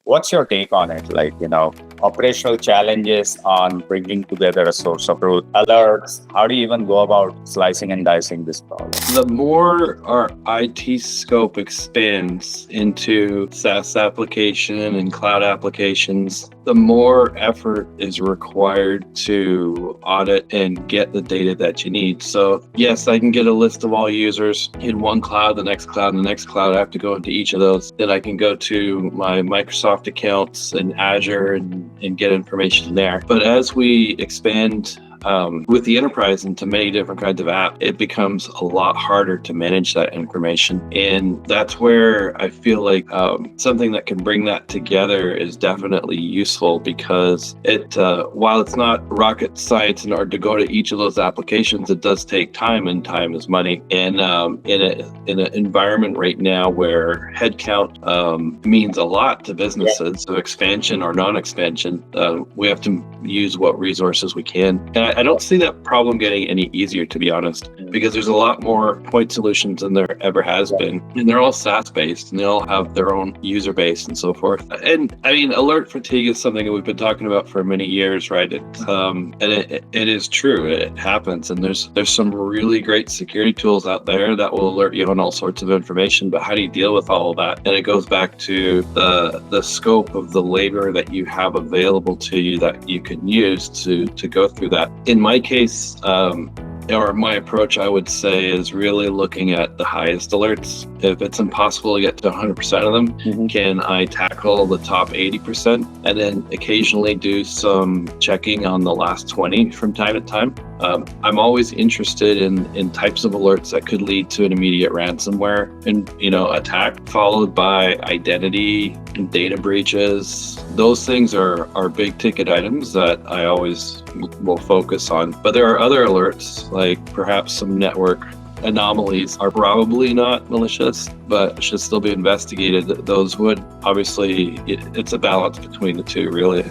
What's your take on it? Operational challenges on bringing together a source of truth, alerts. How do you even go about slicing and dicing this problem? The more our IT scope expands into SaaS application and cloud applications, the more effort is required to audit and get the data that you need. So yes, I can get a list of all users in one cloud, the next cloud, and the next cloud. I have to go into each of those. Then I can go to my Microsoft accounts in Azure and get information there. But as we expand with the enterprise into many different kinds of apps, it becomes a lot harder to manage that information. And that's where I feel like something that can bring that together is definitely useful, because while it's not rocket science in order to go to each of those applications, it does take time, and time is money. And in an environment right now where headcount means a lot to businesses, so expansion or non-expansion, we have to use what resources we can. And I don't see that problem getting any easier, to be honest, because there's a lot more point solutions than there ever has been. And they're all SaaS based, and they all have their own user base and so forth. And I mean, alert fatigue is something that we've been talking about for many years, right? It is true. It happens. And there's some really great security tools out there that will alert you on all sorts of information. But how do you deal with all of that? And it goes back to the scope of the labor that you have available to you that you can use to go through that. In my case, or my approach, I would say, is really looking at the highest alerts. If it's impossible to get to 100% of them, can I tackle the top 80% and then occasionally do some checking on the last 20 from time to time? I'm always interested in types of alerts that could lead to an immediate ransomware and attack, followed by identity and data breaches. Those things are big ticket items that I always will focus on. But there are other alerts, like perhaps some network anomalies are probably not malicious, but should still be investigated. Those would obviously, it's a balance between the two, really.